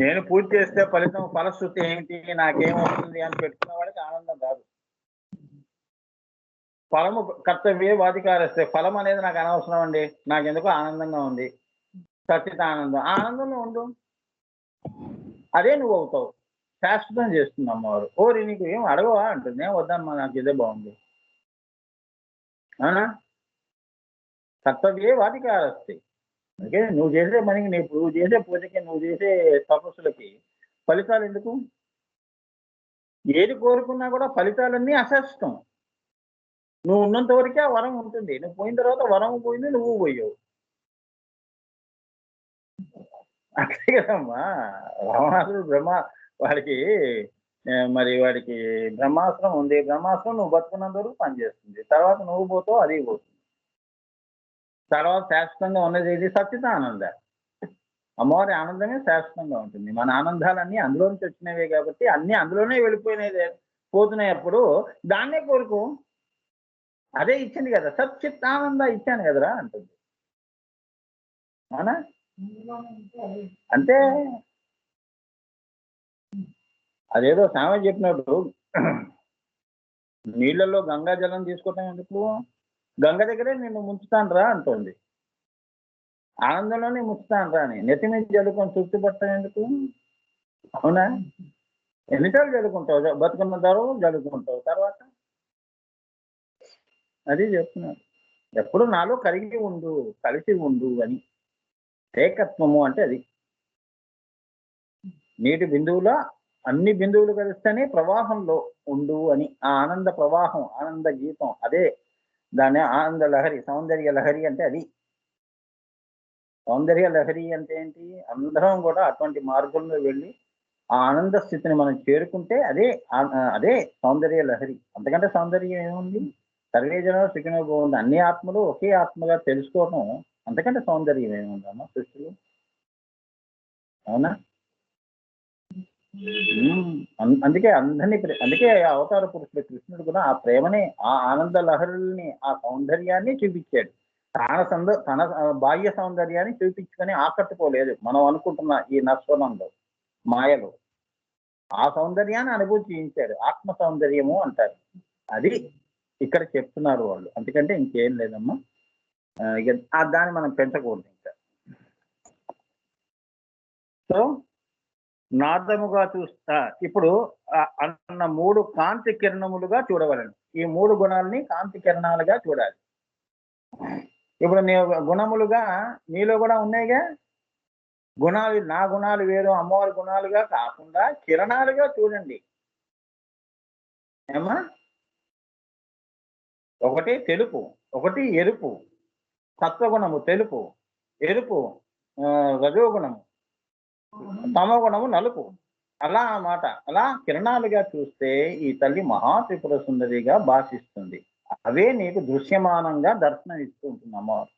నేను పూజ చేస్తే ఫలితం ఫలశ్రుతి ఏమిటి, నాకేం వస్తుంది అని పెట్టుకున్న వాడికి ఆనందం రాదు. ఫలము కర్తవ్యే వాధికారస్తే, ఫలం అనేది నాకు అనవసరం అండి, నాకెందుకో ఆనందంగా ఉంది, సచిత ఆనందం, ఆనందంలో ఉండు, అదే నువ్వు అవుతావు, శాశ్వతం చేస్తుంది అమ్మవారు. ఓరి నీకు ఏం అడగవా అంటుంది, ఏం వద్దమ్మా నాకు ఇదే బాగుంది. అవునా? కర్తవ్యే వాధికారస్తే. అందుకే నువ్వు చేసే పనికి, నువ్వు చేసే పూజకి, నువ్వు చేసే తపస్సులకి ఫలితాలు ఎందుకు? ఏది కోరుకున్నా కూడా ఫలితాలన్నీ అశాశ్వతం. నువ్వు ఉన్నంత వరకే ఆ వరం ఉంటుంది, నువ్వు పోయిన తర్వాత వరం పోయింది, నువ్వు పోయావు. అంతే కదమ్మా. రావణాసుడు వాడికి మరి వాడికి బ్రహ్మాస్త్రం ఉంది, బ్రహ్మాస్త్రం నువ్వు బతుకున్నంత వరకు పనిచేస్తుంది, తర్వాత నువ్వు పోతావు, అది పోతుంది. తర్వాత శాశ్వతంగా ఉన్నది ఇది సచ్చిదానంద. అమ్మవారి ఆనందమే శాశ్వతంగా ఉంటుంది. మన ఆనందాలన్నీ అందులో నుంచి వచ్చినవే కాబట్టి అన్నీ అందులోనే వెళ్ళిపోయినవి పోతున్నాయి. అప్పుడు దాన్నే కోరుకో, అదే ఇచ్చింది కదా, సచ్చిత్తానంద ఇచ్చాను కదరా అంటుంది. అవునా? అంటే అదేదో సామెత చెప్పినట్టు, నీళ్లలో గంగా జలం తీసుకోవటం ఎందుకు, గంగ దగ్గరే నిన్ను ముంచుతాను రా అంటుంది. ఆనందంలోనే ముంచుతాను రా అని నెత్తి మీద జల్లుకొని తృప్తి పట్టడం ఎందుకు? అవునా? ఎన్నిసార్లు జల్లుకుంటావు, బతుకున్న తర్వాత జల్లుకుంటావు, తర్వాత అది చెప్తున్నాను. ఎప్పుడు నాలో కలిగి ఉండు, కలిసి ఉండు అని. ఏకత్వము అంటే అది. నీటి బిందువుల అన్ని బిందువులు కలిస్తేనే ప్రవాహంలో ఉండు అని. ఆ ఆనంద ప్రవాహం, ఆనంద గీతం, అదే దాన్ని ఆనంద లహరి, సౌందర్య లహరి అంటే అది. సౌందర్య లహరి అంటే ఏంటి? అందరం కూడా అటువంటి మార్గంలో వెళ్ళి ఆ ఆనంద స్థితిని మనం చేరుకుంటే అదే అదే సౌందర్య లహరి. అంతకంటే సౌందర్యం ఏముంది? సర్వే జనం సుఖినో భవంతు, అన్ని ఆత్మలు ఒకే ఆత్మగా తెలుసుకోవటం అంతకంటే సౌందర్యం ఏముందమ్మా సృష్టిలో? అవునా? అందుకే అందుకే అవతార పురుషుడు కృష్ణుడు కూడా ఆ ప్రేమని, ఆ ఆనంద లహరుల్ని, ఆ సౌందర్యాన్ని చూపించాడు. తన బాహ్య సౌందర్యాన్ని చూపించుకొని ఆకట్టుకోలేదు మనం అనుకుంటున్న ఈ నశ్వరంలో, మాయలో. ఆ సౌందర్యాన్ని అనుభూతి చేయించాడు, ఆత్మ సౌందర్యము అంటారు. అది ఇక్కడ చెప్తున్నారు వాళ్ళు. అందుకంటే ఇంకేం లేదమ్మా. ఇక దాన్ని మనం పెంచకూడదు ఇంకా. సో నాదముగా చూస్తా ఇప్పుడు అన్న 3 కాంతి కిరణములుగా చూడవలను. ఈ 3 గుణాలని కాంతి కిరణాలుగా చూడాలి. ఇప్పుడు నీ గుణములుగా నీలో కూడా ఉన్నాయిగా. గుణాలు, నా గుణాలు వేరు, అమ్మవారి గుణాలుగా కాకుండా కిరణాలుగా చూడండి. ఏమా? ఒకటి తెలుపు, ఒకటి ఎరుపు. సత్వగుణము తెలుపు, ఎరుపు రజోగుణము, తమోగుణము నలుపు. అలా అన్నమాట. అలా కిరణాలుగా చూస్తే ఈ తల్లి మహా త్రిపుర సుందరిగా భాషిస్తుంది. అవే నీకు దృశ్యమానంగా దర్శనం ఇస్తూ ఉంటుంది అమ్మవారు.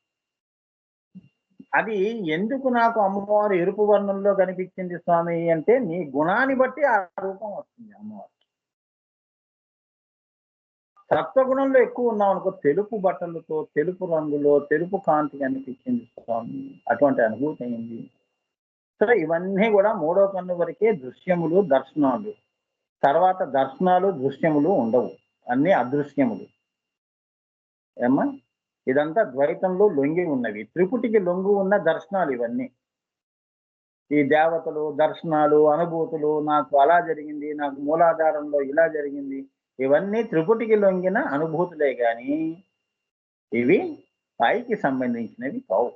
అది ఎందుకు నాకు అమ్మవారు ఎరుపు వర్ణంలో కనిపించింది స్వామి అంటే, నీ గుణాన్ని బట్టి ఆ రూపం వస్తుంది అమ్మవారు. సత్వగుణంలో ఎక్కువ ఉన్నాం అనుకో, తెలుపు బట్టలతో, తెలుపు రంగులో, తెలుపు కాంతి కనిపించింది స్వామి, అటువంటి అనుభూతి అయింది. సో ఇవన్నీ కూడా 3వ కన్ను వరకే దృశ్యములు, దర్శనాలు. తర్వాత దర్శనాలు, దృశ్యములు ఉండవు, అన్ని అదృశ్యములు. ఏమ్మా? ఇదంతా ద్వైతంలో లొంగి ఉన్నవి, త్రిపుటికి లొంగు ఉన్న దర్శనాలు ఇవన్నీ. ఈ దేవతలు, దర్శనాలు, అనుభూతులు, నాకు అలా జరిగింది, నాకు మూలాధారంలో ఇలా జరిగింది, ఇవన్నీ త్రిపుటికి లొంగిన అనుభూతులే గాని ఇవి పైకి సంబంధించినవి కావు.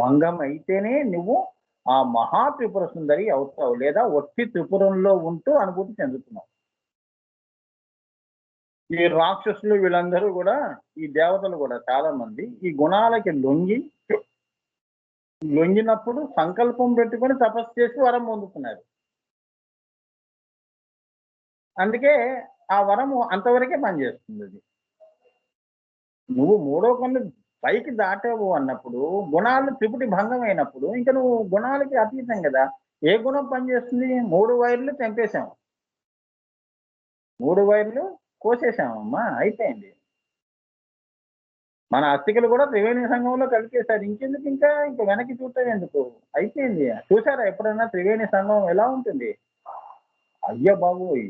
భంగం అయితేనే నువ్వు ఆ మహా త్రిపుర సుందరి అవుతావు, లేదా ఒట్టి త్రిపురంలో ఉంటూ అనుభూతి చెందుతున్నావు. ఈ రాక్షసులు వీళ్ళందరూ కూడా, ఈ దేవతలు కూడా చాలా మంది ఈ గుణాలకి లొంగినప్పుడు సంకల్పం పెట్టుకొని తపస్సు చేసి వరం పొందుతున్నారు. అందుకే ఆ వరము అంతవరకే పనిచేస్తుంది. అది నువ్వు 3వ కన్ను పైకి దాటావు అన్నప్పుడు, గుణాలు త్రిపుటి భంగం అయినప్పుడు ఇంకా నువ్వు గుణాలకి అతీతం కదా. ఏ గుణం పనిచేస్తుంది? 3 వైర్లు తెంపేశాం, 3 వైర్లు కోసేసామమ్మా, అయిపోయింది. మన అస్థికలు కూడా త్రివేణి సంఘంలో కలిపేశారు. ఇంకెందుకు ఇంకా వెనక్కి చూడటం ఎందుకు? అయిపోయింది. చూసారా ఎప్పుడన్నా త్రివేణి సంఘం ఎలా ఉంటుంది? అయ్య బాబోయ్!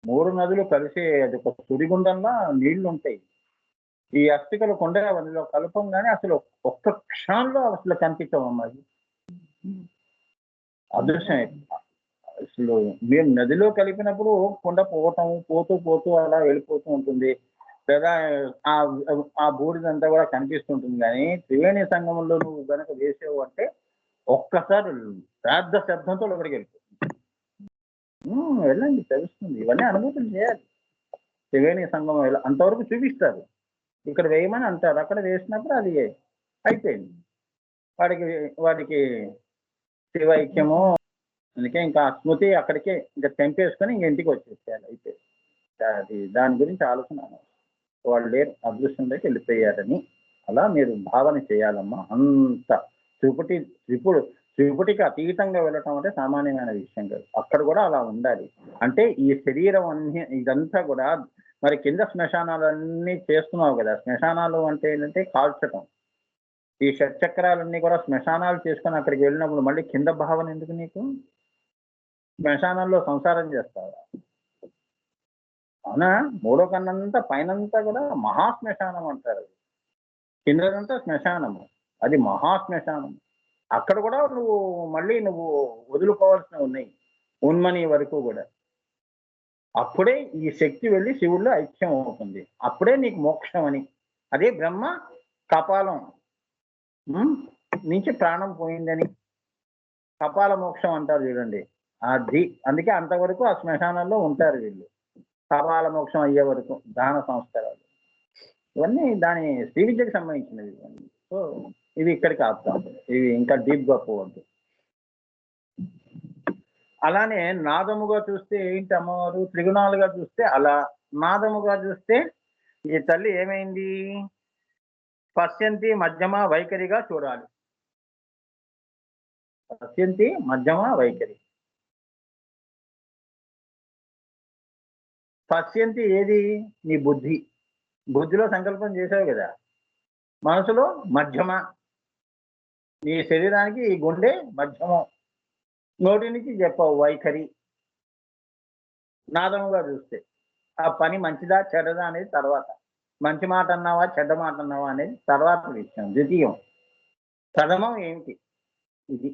3 నదులు కలిసే అది ఒక సుడిగుండంలా నీళ్లు ఉంటాయి. ఈ అస్థికలు కొండ అందులో కలపంగానే అసలు ఒక్క క్షణంలో అసలు కనిపించవమ్మా అది. అదృశ్యం. అసలు మేము నదిలో కలిపినప్పుడు కొండ పోతూ అలా వెళ్ళిపోతూ ఉంటుంది. లేదా ఆ బూడిదంతా కూడా కనిపిస్తుంటుంది. కానీ త్రివేణి సంగమంలో నువ్వు గనక వేసావు అంటే ఒక్కసారి పెద్ద శబ్దంతో లోపలికి వెళ్ళిపోతుంది. వెళ్ళండి తెలుస్తుంది. ఇవన్నీ అనుభూతులు చేయాలి. త్రివేణి సంగమం అంతవరకు చూపిస్తారు. ఇక్కడ వేయమని అంటారు. అక్కడ వేసినప్పుడు అది అయిపోయింది. వాడికి శివైక్యము. అందుకే ఇంకా స్మృతి అక్కడికే ఇంకా తెంపేసుకొని ఇంక ఇంటికి వచ్చేసేయాలి. అయితే అది దాని గురించి ఆలోచన వాళ్ళు లేరు, అదృష్టంలోకి వెళ్ళిపోయారని అలా మీరు భావన చేయాలమ్మా. అంత త్రిపుటికి అతీతంగా వెళ్ళటం అంటే సామాన్యమైన విషయం కాదు. అక్కడ కూడా అలా ఉండాలి. అంటే ఈ శరీరం అన్ని ఇదంతా కూడా మరి కింద శ్మశానాలన్నీ చేస్తున్నావు కదా. శ్మశానాలు అంటే ఏంటంటే కాల్చటం. ఈ షట్చక్రాలన్నీ కూడా శ్మశానాలు చేసుకొని అక్కడికి వెళ్ళినప్పుడు మళ్ళీ కింద భావన ఎందుకు నీకు? శ్మశానాల్లో సంసారం చేస్తావా? అవునా? 3వ కన్నంతా పైనంతా కూడా మహాశ్మశానం అంటారు. కిందదంతా శ్మశానము. అది మహాశ్మశానము. అక్కడ కూడా నువ్వు వదులుకోవాల్సినవి ఉన్నాయి. ఉన్మని వరకు కూడా. అప్పుడే ఈ శక్తి వెళ్ళి శివుల్లో ఐక్యం అవుతుంది. అప్పుడే నీకు మోక్షం అని. అదే బ్రహ్మ కపాలం నుంచి ప్రాణం పోయిందని కపాల మోక్షం అంటారు చూడండి. అది అందుకే అంతవరకు ఆ శ్మశానాల్లో ఉంటారు వీళ్ళు. కపాల మోక్షం అయ్యే వరకు దాన సంస్కారాలు ఇవన్నీ దాని శ్రీ విద్యకు సంబంధించినవి ఇవన్నీ. సో ఇవి ఇక్కడికి ఆపుతాం. ఇవి ఇంకా డీప్ గా పోవద్దు. అలానే నాదముగా చూస్తే ఏంటి అమ్మవారు? త్రిగుణాలుగా చూస్తే అలా, నాదముగా చూస్తే ఈ తల్లి ఏమైంది? పశ్యంతి మధ్యమ వైఖరిగా చూడాలి. పశ్యంతి మధ్యమ వైఖరి. పశ్యంతి ఏది? నీ బుద్ధి. బుద్ధిలో సంకల్పం చేసావు కదా. మనసులో మధ్యమ. నీ శరీరానికి ఈ గుండె మధ్యమం. నోటి నుంచి చెప్పావు వైఖరి. నాదముగా చూస్తే ఆ పని మంచిదా చెడ్డదా అనేది తర్వాత. మంచి మాట అన్నావా చెడ్డ మాట అన్నావా అనేది తర్వాత విషయం. ద్వితీయం. ప్రథమం ఏమిటి? ఇది.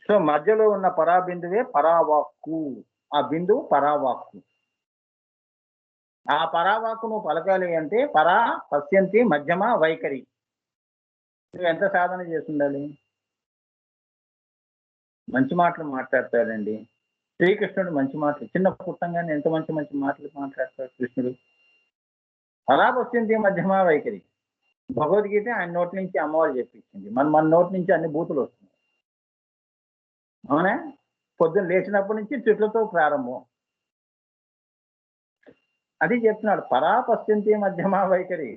సో మధ్యలో ఉన్న పరాబిందువే పరావాక్కు. ఆ బిందువు పరావాక్కు. ఆ పరావాక్కు నువ్వు పలకాలి అంటే పరా పశ్యంతి మధ్యమ వైఖరి. నువ్వు ఎంత సాధన చేసి ఉండాలి? మంచి మాటలు మాట్లాడతాడండి శ్రీకృష్ణుడు. మంచి మాటలు చిన్న పుట్టంగానే ఎంత మంచి మాటలు మాట్లాడతాడు కృష్ణుడు. పరా పశ్యంతి మధ్యమ వైఖరి. భగవద్గీత ఆయన నోటి నుంచి అమ్మవారు చెప్పించింది. మన నోటి నుంచి అన్ని బూతులు వస్తున్నాయి. అవునా? పొద్దున్న లేచినప్పటి నుంచి చెట్లతో ప్రారంభం. అది చెప్తున్నాడు. పరా పశ్యంతి మధ్యమ వైఖరి.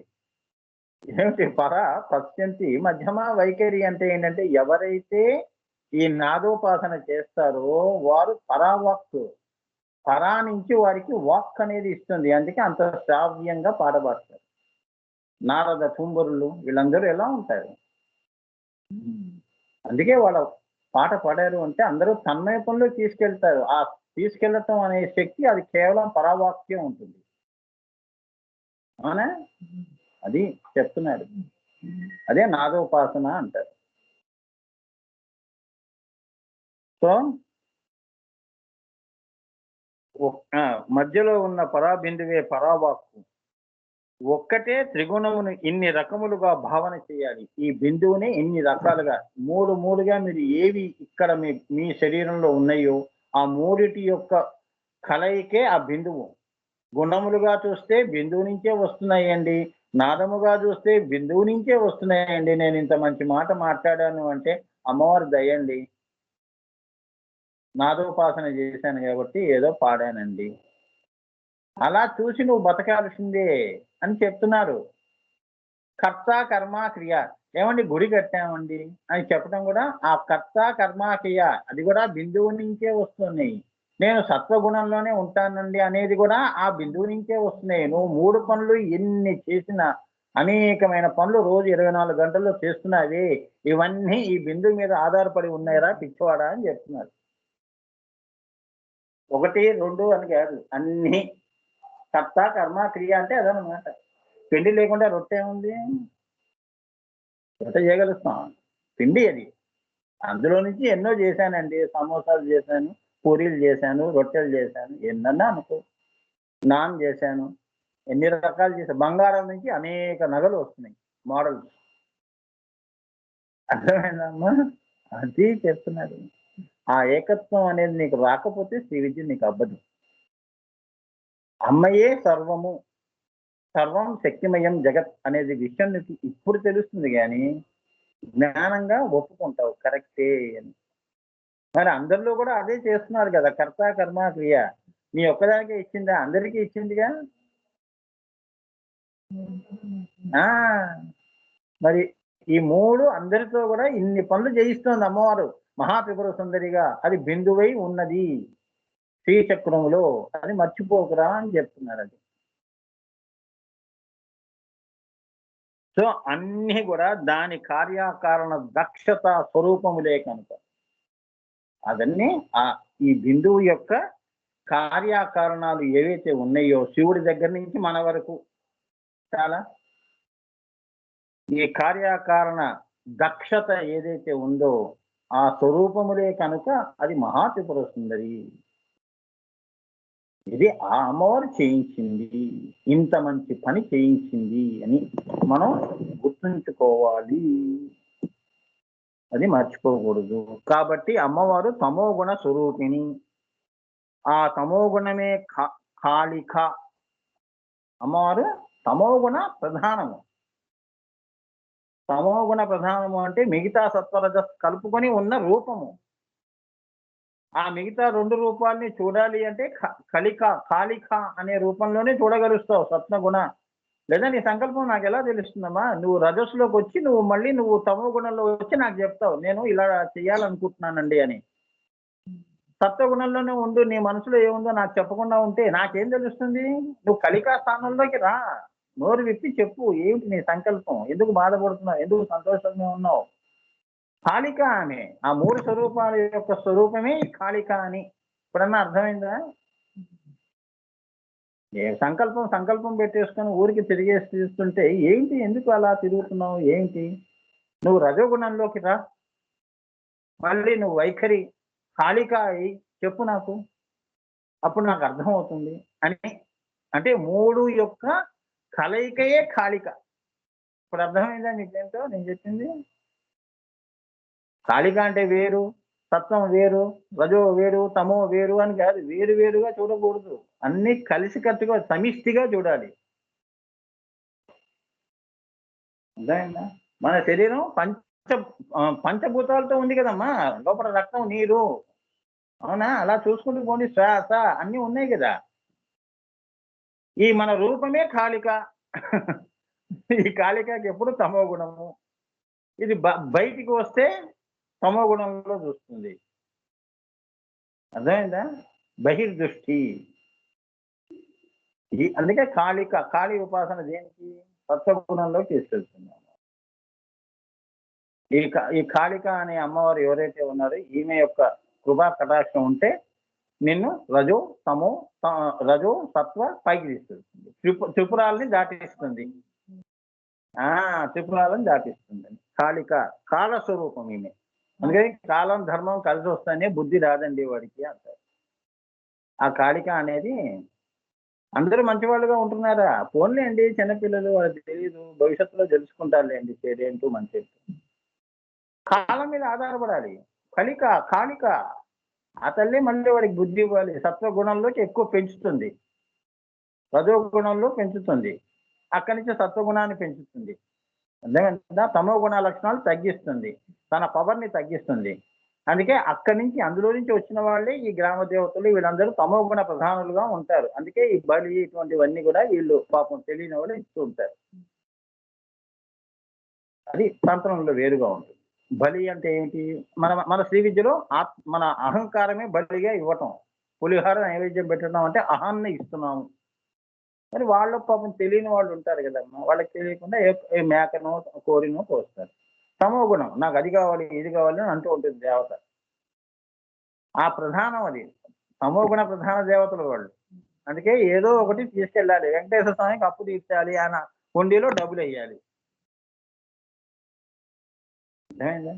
ఏమిటి పరా పశ్యంతి మధ్యమ వైఖరి అంటే ఏంటంటే ఎవరైతే ఈ నాదోపాసన చేస్తారో వారు పరావాక్కు. పరా నుంచి వారికి వాక్ అనేది ఇస్తుంది. అందుకే అంత శ్రావ్యంగా పాడబడతారు. నారద తుంబరులు వీళ్ళందరూ ఎలా ఉంటారు? అందుకే వాళ్ళ పాట పాడారు అంటే అందరూ తన్మయపంలో తీసుకెళ్తారు. ఆ తీసుకెళ్లటం అనే శక్తి అది కేవలం పరావాక్యం ఉంటుంది. అవునా? అది చెప్తున్నాడు. అదే నాదోపాసన అంటారు. సో మధ్యలో ఉన్న పరాబిందువే పరావాక్కు. ఒక్కటే త్రిగుణమును ఇన్ని రకములుగా భావన చేయాలి. ఈ బిందువుని ఇన్ని రకాలుగా మూడుగా మీరు ఏవి ఇక్కడ మీ శరీరంలో ఉన్నాయో ఆ మూడిటి యొక్క కలయికే ఆ బిందువు. గుణములుగా చూస్తే బిందువు నుంచే వస్తున్నాయండి. నాదముగా చూస్తే బిందువు నుంచే వస్తున్నాయండి. నేను ఇంత మంచి మాట మాట్లాడాను అంటే అమ్మవారి దయండి. నాదోపాసన చేశాను కాబట్టి ఏదో పాడానండి. అలా చూసి నువ్వు బతకాల్సిందే అని చెప్తున్నారు. కర్త కర్మ క్రియ. ఏమండి గుడి కట్టామండి అని చెప్పడం కూడా ఆ కర్త కర్మ క్రియ అది కూడా బిందువు నుంచే వస్తున్నాయి. నేను సత్వగుణంలోనే ఉంటానండి అనేది కూడా ఆ బిందువు నుంచే వస్తున్నాయి. నువ్వు 3 పనులు ఎన్ని చేసినా అనేకమైన పనులు రోజు 24 గంటల్లో చేస్తున్నావే, ఇవన్నీ ఈ బిందువు మీద ఆధారపడి ఉన్నాయిరా పిచ్చివాడా అని చెప్తున్నారు. 1, 2 అని కాదు. అన్నీ కర్త, కర్మ, క్రియ అంటే అదనమాట. పిండి లేకుండా రొట్టె ఏముంది? రొట్టె చేయగలుగుతాం. పిండి అది. అందులో నుంచి ఎన్నో చేశానండి. సమోసాలు చేశాను, పూరీలు చేశాను, రొట్టెలు చేశాను. ఎన్నన్నా అనుకో. నాన్ చేశాను. ఎన్ని రకాలు చేశాను. బంగారం నుంచి అనేక నగలు వస్తున్నాయి. మోడల్స్. అర్థమైందమ్మా? అది చెప్తున్నారు. ఆ ఏకత్వం అనేది నీకు రాకపోతే శ్రీ విద్య నీకు అబ్బదు. అమ్మయే సర్వము. సర్వం శక్తిమయం జగత్ అనేది విషయం నీకు ఇప్పుడు తెలుస్తుంది గాని, జ్ఞానంగా ఒప్పుకుంటావు కరెక్టే అని. మరి అందరిలో కూడా అదే చేస్తున్నారు కదా! కర్త, కర్మ, క్రియ. నీ ఒక్కదానికే ఇచ్చిందా? అందరికీ ఇచ్చిందిగా. ఆ! మరి ఈ 3 అందరితో కూడా ఇన్ని పనులు చేయిస్తోంది అమ్మవారు. మహాత్రిపుర సుందరిగా. అది బిందువై ఉన్నది. శ్రీచక్రములో. అది మర్చిపోకురా అని చెప్తున్నారది. సో, అన్నీ కూడా దాని కార్యకారణ దక్షత స్వరూపములే కనుక. అవన్నీ ఈ బిందువు యొక్క కార్యకారణాలు ఏవైతే ఉన్నాయో శివుడి దగ్గర నుంచి మన వరకు చాలా ఈ కార్యకారణ దక్షత ఏదైతే ఉందో ఆ స్వరూపములే కనుక అది మహాత్రిపుర సుందరి. ఇది ఆ అమ్మవారు చేయించింది. ఇంత మంచి పని చేయించింది అని మనం గుర్తుంచుకోవాలి. అది మర్చిపోకూడదు. కాబట్టి అమ్మవారు తమోగుణ స్వరూపిణి. ఆ తమోగుణమే కాళిక. అమ్మవారు తమోగుణ ప్రధానము. తమోగుణ ప్రధానము అంటే మిగతా సత్వరజస్ కలుపుకొని ఉన్న రూపము. ఆ మిగతా 2 రూపాల్ని చూడాలి అంటే కాళిక అనే రూపంలోనే చూడగలుస్తావు సత్వగుణ. లేదా నీ సంకల్పం నాకెలా తెలుస్తుందమ్మా? నువ్వు రజస్సులోకొచ్చి మళ్ళీ నువ్వు తమో గుణంలో వచ్చి నాకు చెప్తావు. నేను ఇలా చేయాలనుకుంటున్నానండి అని. సత్వగుణంలోనే ఉండు. నీ మనసులో ఏముందో నాకు చెప్పకుండా ఉంటే నాకేం తెలుస్తుంది? నువ్వు కలికా స్థానంలోకి రా. నోరు విప్పి చెప్పు. ఏమిటి నీ సంకల్పం? ఎందుకు బాధపడుతున్నావు? ఎందుకు సంతోషంగా ఉన్నావు? కాళిక ఆమె. ఆ 3 స్వరూపాల యొక్క స్వరూపమే కాళిక అని. ఇప్పుడన్నా అర్థమైందా? సంకల్పం పెట్టేసుకొని ఊరికి తిరిగేసి తీస్తుంటే ఏంటి? ఎందుకు అలా తిరుగుతున్నావు? ఏంటి? నువ్వు రజోగుణంలోకి రా. మళ్ళీ నువ్వు వైఖరి కాళిక అయి చెప్పు నాకు. అప్పుడు నాకు అర్థమవుతుంది అని. అంటే 3 యొక్క కలయికయే కాళిక. ఇప్పుడు అర్థమైందా నీకేంటో నేను చెప్పింది? కాళిక అంటే వేరు, సత్వం వేరు, రజో వేరు, తమో వేరు అని కాదు. వేరు వేరుగా చూడకూడదు. అన్నీ కలిసికట్టుగా సమిష్టిగా చూడాలి. అర్థమైందా? మన శరీరం పంచభూతాలతో ఉంది కదమ్మా! లోపల రక్తం, నీరు. అవునా? అలా చూసుకుంటూ పోండి. శ్వాస అన్నీ ఉన్నాయి గదా! ఈ మన రూపమే కాళిక. ఈ కాళికకి ఎప్పుడు తమో గుణము. ఇది బయటికి వస్తే తమో గుణంలో చూస్తుంది. అర్థమైందా? బహిర్దృష్టి. అందుకే కాళీ ఉపాసన దేనికి? సత్వగుణంలోకి తీసుకెళ్తున్నాము. ఈ కాళిక అనే అమ్మవారు ఎవరైతే ఉన్నారో ఈమె యొక్క కృపా కటాక్షం ఉంటే నిన్ను రజో సత్వ పైకి తీసుకెళ్తుంది. త్రిపురాలని దాటిస్తుంది. త్రిపురాలను దాటిస్తుంది. కాల స్వరూపం ఈమె. అందుకని కాలం ధర్మం కలిసి వస్తేనే బుద్ధి రాదండి వాడికి అంటారు. ఆ కాళిక అనేది అందరూ మంచివాళ్ళుగా ఉంటున్నారా? పోన్లేండి చిన్నపిల్లలు వాళ్ళకి తెలియదు. భవిష్యత్తులో తెలుసుకుంటారులేండి చెడేంటో మంచేంటో. కాలం మీద ఆధారపడాలి. కాళిక ఆ తల్లి మళ్ళీ వాడికి బుద్ధి ఇవ్వాలి. సత్వగుణంలోకి ఎక్కువ పెంచుతుంది. రజోగుణంలో పెంచుతుంది. అక్కడి నుంచి సత్వగుణాన్ని పెంచుతుంది. అర్థమైందా? తమో గుణ లక్షణాలు తగ్గిస్తుంది. తన పవర్‌ని తగ్గిస్తుంది. అందుకే అక్కడి నుంచి అందులో నుంచి వచ్చిన వాళ్ళే ఈ గ్రామ దేవతలు వీళ్ళందరూ తమో గుణ ప్రధానులుగా ఉంటారు. అందుకే ఈ బలి ఇటువంటివన్నీ కూడా వీళ్ళు పాపం తెలియని వాళ్ళు ఇస్తూ ఉంటారు. అది తంత్రంలో వేరుగా ఉంటుంది. బలి అంటే ఏంటి? మన శ్రీ విద్యలో మన అహంకారమే బలిగా ఇవ్వటం. పులిహోర నైవేద్యం పెట్టడం అంటే అహాన్ని ఇస్తున్నాము. మరి వాళ్ళు పాపం తెలియని వాళ్ళు ఉంటారు కదమ్మా, వాళ్ళకి తెలియకుండా ఏ మేకనో కోడినో కోస్తారు. తమో గుణం, నాకు అది కావాలి ఇది కావాలి అని అంటూ ఉంటుంది దేవత. ఆ ప్రధానం అది, తమో గుణ ప్రధాన దేవతలు వాళ్ళు. అందుకే ఏదో ఒకటి తీసుకెళ్ళాలి, వెంకటేశ్వర స్వామికి అప్పు తీర్చాలి, ఆయన హుండీలో డబ్బులు వేయాలి. అర్థమైందా?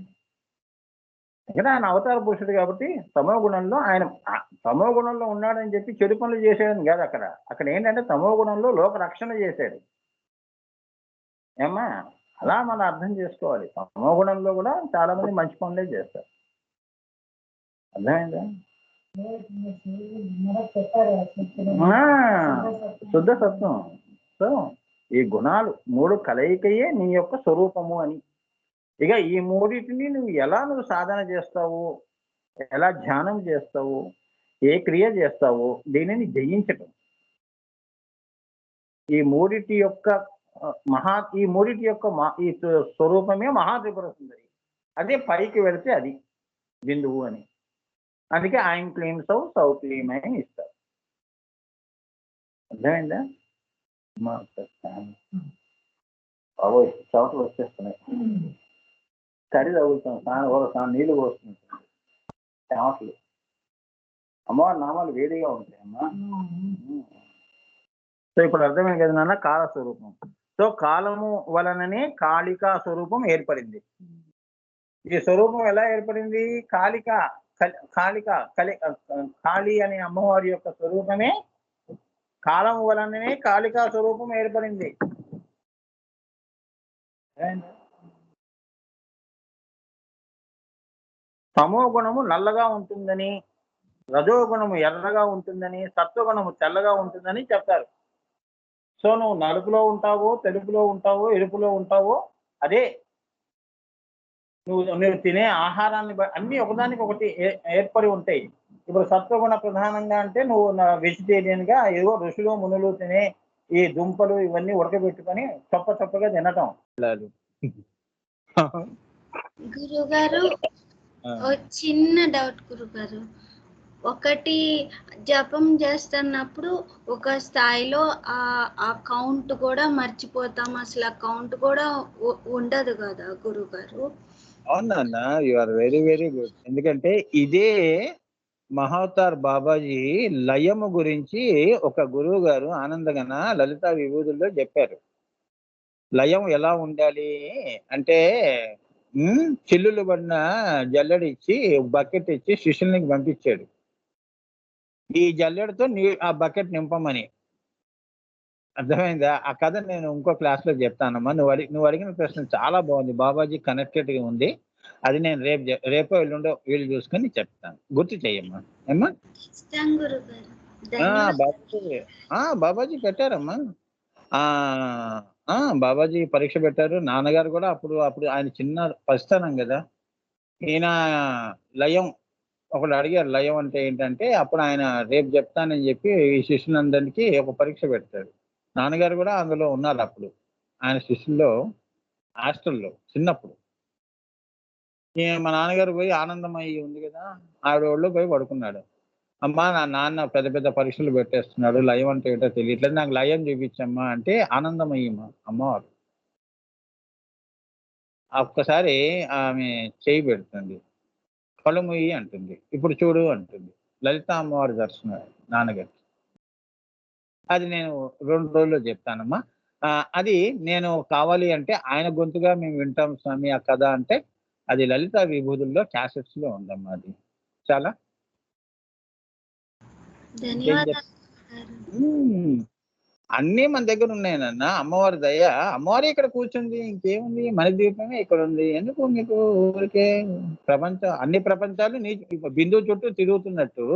ఇక్కడ ఆయన అవతార పురుషుడు కాబట్టి తమో గుణంలో ఆయన తమో గుణంలో ఉన్నాడని చెప్పి చెడు పనులు చేసేయడం కాదు. అక్కడ అక్కడ ఏంటంటే తమో గుణంలో లోక రక్షణ చేశాడు. ఏమ్మా, అలా మనం అర్థం చేసుకోవాలి. తమో గుణంలో కూడా చాలా మంది మంచి పనులే చేస్తారు. అర్థమైందా? శుద్ధ సత్వం. సో ఈ గుణాలు మూడు కలయికయే నీ యొక్క స్వరూపము అని. ఇక ఈ మూడింటిని నువ్వు సాధన చేస్తావు, ఎలా ధ్యానం చేస్తావు, ఏ క్రియ చేస్తావు, దీనిని జయించటం. ఈ మూడిటి యొక్క ఈ స్వరూపమే మహాత్రిపుర సుందరి. అదే పైకి వెళితే అది బిందువు అని. అందుకే ఆయన క్లీమ్ సౌ క్లీమ్ అని ఇస్తారు. అర్థమైందా? బాబోయ్, చవటలు వచ్చేస్తున్నాయి. తడి తగులుతాం, స్నానం నీళ్లు పోస్తుంది, చెమటలు. అమ్మవారి నామాలు వేడిగా ఉంటాయి అమ్మా. సో ఇప్పుడు అర్థమైంది కదా నాన్న, కాల స్వరూపం. సో కాలము వలననే కాళికా స్వరూపం ఏర్పడింది. ఈ స్వరూపం ఎలా ఏర్పడింది? కాళి అనే అమ్మవారి యొక్క స్వరూపమే కాలము వలననే కాళికా స్వరూపం ఏర్పడింది. తమో గుణము నల్లగా ఉంటుందని, రజోగుణము ఎర్రగా ఉంటుందని, సత్వగుణము తెల్లగా ఉంటుందని చెప్తారు. సో నువ్వు నలుపులో ఉంటావో, తెలుపులో ఉంటావో, ఎరుపులో ఉంటావో, అదే నువ్వు తినే ఆహారాన్ని అన్ని ఒకదానికి ఒకటి ఏర్పడి ఉంటాయి. ఇప్పుడు సత్వగుణ ప్రధానంగా అంటే నువ్వు వెజిటేరియన్ గా ఏదో ఋషులు మునులు తినే ఈ దుంపలు ఇవన్నీ ఉడకబెట్టుకొని చొప్పగా తినటం. గురుగారు, చిన్న డౌట్ గురుగారు. ఒకటి జపం చేస్తున్నప్పుడు ఒక స్థాయిలో ఆ కౌంట్ కూడా మర్చిపోతాం, అసలు ఆ కౌంట్ కూడా ఉండదు కదా గురుగారు? అవునన్నా, you are very very good. ఎందుకంటే ఇదే మహావతార్ బాబాజీ లయము గురించి ఒక గురువు గారు ఆనందగన లలిత విభూతుల్లో చెప్పారు. లయం ఎలా ఉండాలి అంటే, చిల్లులు పడిన జల్లెడ ఇచ్చి బకెట్ ఇచ్చి శిష్యునికి పంపించాడు. ఈ జల్లెడతో ఆ బకెట్ నింపమని. అర్థమైందా? ఆ కథ నేను ఇంకో క్లాస్ లో చెప్తానమ్మా. నువ్వు అడిగిన ప్రశ్న చాలా బాగుంది, బాబాజీ కనెక్టెడ్ గా ఉంది. అది నేను రేపో ఎల్లుండో వీళ్ళు చూసుకొని చెప్తాను. గుర్తు చెయ్యమ్మా. ఏమ్మా? బాబాజీ పెట్టారమ్మా. బాబాజీ పరీక్ష పెట్టారు. నాన్నగారు కూడా అప్పుడు ఆయన చిన్న పరిస్థానం కదా. ఈయన లయం ఒకడు అడిగారు, లయం అంటే ఏంటంటే అప్పుడు ఆయన రేపు చెప్తానని చెప్పి ఈ శిష్యులందరికీ ఒక పరీక్ష పెడతాడు. నాన్నగారు కూడా అందులో ఉన్నారు అప్పుడు, ఆయన శిష్యుల్లో హాస్టల్లో చిన్నప్పుడు. మా నాన్నగారు పోయి ఆనందమయ్యి ఉంది కదా, ఆవిడ ఒళ్ళో పోయి పడుకున్నాడు. అమ్మా, నా నాన్న పెద్ద పెద్ద పరీక్షలు పెట్టేస్తున్నాడు, లయం అంటే ఏంటో తెలియట్లేదు, నాకు లయం చూపించమ్మా అంటే ఆనందమయ్యమ్మా అమ్మవారు ఒక్కసారి ఆమె చేయి పెడుతుంది, కళ్ళు మూయి అంటుంది, ఇప్పుడు చూడు అంటుంది. లలిత అమ్మవారి దర్శనం నాన్నగారికి. అది నేను 2 రోజుల్లో చెప్తానమ్మా. అది నేను కావాలి అంటే ఆయన గొంతుగా మేము వింటాం స్వామి ఆ కథ అంటే, అది లలిత విభూతుల్లో క్యాసెట్స్ లో ఉందమ్మా. అది చాలా అన్నీ మన దగ్గర ఉన్నాయనన్న. అమ్మవారి దయ, అమ్మవారి ఇక్కడ కూర్చుంది, ఇంకేముంది, మన దీపమే ఇక్కడ ఉంది. ఎందుకు మీకు ఊరికే అన్ని ప్రపంచాలు నీ బిందువు చుట్టూ తిరుగుతున్నట్టు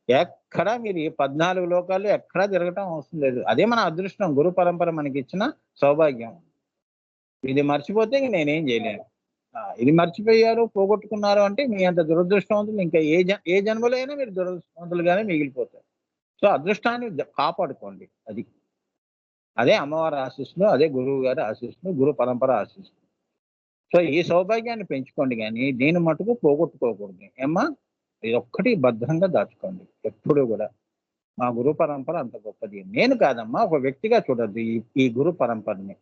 ఎక్కడా మీరు 14 లోకాలు ఎక్కడా తిరగటం అవసరం లేదు. అదే మన అదృష్టం, గురు పరంపర మనకి ఇచ్చిన సౌభాగ్యం. ఇది మర్చిపోతే నేనేం చేయలేను. ఇది మర్చిపోయారు, పోగొట్టుకున్నారు అంటే మీ అంత దురదృష్టవంతులు ఇంకా ఏ జన్మలో అయినా మీరు దురదృష్టవంతులుగానే మిగిలిపోతారు. సో అదృష్టాన్ని కాపాడుకోండి. అదే అమ్మవారి ఆశీస్సులు, అదే గురువు గారి ఆశీస్సులు, గురు పరంపర ఆశీస్సులు. సో ఈ సౌభాగ్యాన్ని పెంచుకోండి, కానీ దీని మటుకు పోగొట్టుకోకూడదు. ఏమ్మా? ఇది ఒక్కటి భద్రంగా దాచుకోండి ఎప్పుడు కూడా. మా గురు పరంపర అంత గొప్పది. నేను కాదమ్మా, ఒక వ్యక్తిగా చూడద్దు ఈ గురు పరంపరని.